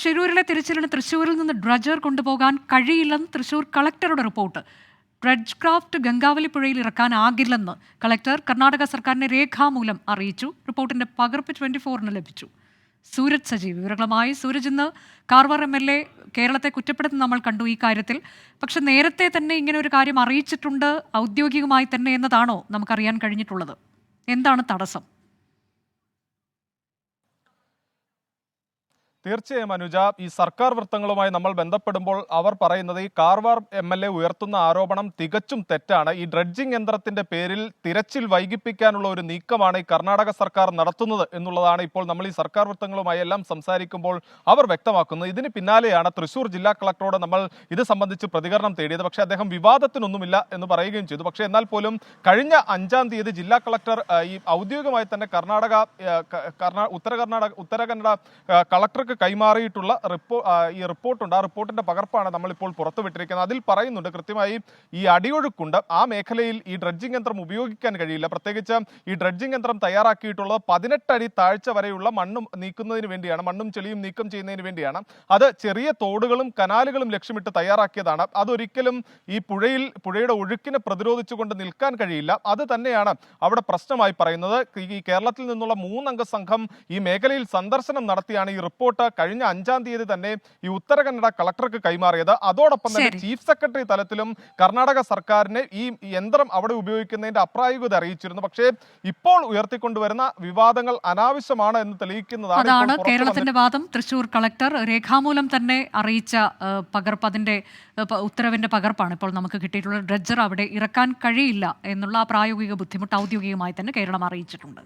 ഷിരൂരിലെ തിരച്ചിലിന് തൃശ്ശൂരിൽ നിന്ന് ഡ്രഡ്ജർ കൊണ്ടുപോകാൻ കഴിയില്ലെന്ന് തൃശ്ശൂർ കളക്ടറുടെ റിപ്പോർട്ട്. ഡ്രഡ്ജ് ക്രാഫ്റ്റ് ഗംഗാവലി പുഴയിൽ ഇറക്കാനാകില്ലെന്ന് കളക്ടർ കർണാടക സർക്കാരിനെ രേഖാമൂലം അറിയിച്ചു. റിപ്പോർട്ടിന്റെ പകർപ്പ് 24-ന് ലഭിച്ചു. സൂരജ് സജീവ് വിവരങ്ങളുമായി. സൂരജ്, ഇന്ന് കാർവാർ MLA കേരളത്തെ കുറ്റപ്പെടുത്തുന്ന നമ്മൾ കണ്ടു ഈ കാര്യത്തിൽ. പക്ഷെ നേരത്തെ തന്നെ ഇങ്ങനെ ഒരു കാര്യം അറിയിച്ചിട്ടുണ്ട് ഔദ്യോഗികമായി തന്നെ എന്നതാണോ നമുക്കറിയാൻ കഴിഞ്ഞിട്ടുള്ളത്? എന്താണ് തടസ്സം? തീർച്ചയായും അനുജ, ഈ സർക്കാർ വൃത്തങ്ങളുമായി നമ്മൾ ബന്ധപ്പെടുമ്പോൾ അവർ പറയുന്നത് ഈ കാർവാർ MLA ഉയർത്തുന്ന ആരോപണം തികച്ചും തെറ്റാണ്. ഈ ഡ്രഡ്ജിംഗ് യന്ത്രത്തിന്റെ പേരിൽ തിരച്ചിൽ വൈകിപ്പിക്കാനുള്ള ഒരു നീക്കമാണ് ഈ കർണാടക സർക്കാർ നടത്തുന്നത് എന്നുള്ളതാണ് ഇപ്പോൾ നമ്മൾ ഈ സർക്കാർ വൃത്തങ്ങളുമായി എല്ലാം സംസാരിക്കുമ്പോൾ അവർ വ്യക്തമാക്കുന്നത്. ഇതിന് പിന്നാലെയാണ് തൃശ്ശൂർ ജില്ലാ കളക്ടറോട് നമ്മൾ ഇത് സംബന്ധിച്ച് പ്രതികരണം തേടിയത്. പക്ഷേ അദ്ദേഹം വിവാദത്തിനൊന്നുമില്ല എന്ന് പറയുകയും ചെയ്തു. പക്ഷേ എന്നാൽ പോലും കഴിഞ്ഞ 5-ാം തീയതി ജില്ലാ കളക്ടർ ഈ ഔദ്യോഗികമായി തന്നെ ഉത്തര കന്നഡ കളക്ടർക്ക് കൈമാറിയിട്ടുള്ള ഈ റിപ്പോർട്ടുണ്ട്. ആ റിപ്പോർട്ടിന്റെ പകർപ്പാണ് നമ്മളിപ്പോൾ പുറത്തുവിട്ടിരിക്കുന്നത്. അതിൽ പറയുന്നുണ്ട് കൃത്യമായി ഈ അടിയൊഴുക്കുണ്ട്, ആ മേഖലയിൽ ഈ ഡ്രഡ്ജിംഗ് യന്ത്രം ഉപയോഗിക്കാൻ കഴിയില്ല. പ്രത്യേകിച്ച് ഈ ഡ്രഡ്ജിംഗ് യന്ത്രം തയ്യാറാക്കിയിട്ടുള്ളത് 18 അടി താഴ്ച വരെയുള്ള മണ്ണും നീക്കുന്നതിന് വേണ്ടിയാണ്, മണ്ണും ചെളിയും നീക്കം ചെയ്യുന്നതിന് വേണ്ടിയാണ്. അത് ചെറിയ തോടുകളും കനാലുകളും ലക്ഷ്യമിട്ട് തയ്യാറാക്കിയതാണ്. അതൊരിക്കലും ഈ പുഴയുടെ ഒഴുക്കിനെ പ്രതിരോധിച്ചുകൊണ്ട് നിൽക്കാൻ കഴിയില്ല. അത് തന്നെയാണ് അവിടെ പ്രശ്നമായി പറയുന്നത്. ഈ കേരളത്തിൽ നിന്നുള്ള 3 അംഗ സംഘം ഈ മേഖലയിൽ സന്ദർശനം നടത്തിയാണ് ഈ റിപ്പോർട്ട് കഴിഞ്ഞ 5-ാം തീയതി തന്നെ ഈ ഉത്തര കന്നഡ കളക്ടർക്ക് കൈമാറിയത്. അതോടൊപ്പം തന്നെ ചീഫ് സെക്രട്ടറി തലത്തിലും കർണാടക സർക്കാരിനെ ഈ യന്ത്രം അവിടെ ഉപയോഗിക്കുന്നതിന്റെ അപ്രായോഗികത അറിയിച്ചിരുന്നു. പക്ഷേ ഇപ്പോൾ ഉയർത്തിക്കൊണ്ടുവരുന്ന വിവാദങ്ങൾ അനാവശ്യമാണ് എന്ന് തെളിയിക്കുന്നതാണ് കേരളത്തിന്റെ വാദം. തൃശ്ശൂർ കളക്ടർ രേഖാമൂലം തന്നെ അറിയിച്ച പകർപ്പ്, അതിന്റെ ഉത്തരവിന്റെ പകർപ്പാണ് ഇപ്പോൾ നമുക്ക് കിട്ടിയിട്ടുള്ളത്. ഡ്രഡ്ജർ അവിടെ ഇറക്കാൻ കഴിയില്ല എന്നുള്ള പ്രായോഗിക ബുദ്ധിമുട്ട് ഔദ്യോഗികമായി തന്നെ കേരളം അറിയിച്ചിട്ടുണ്ട്.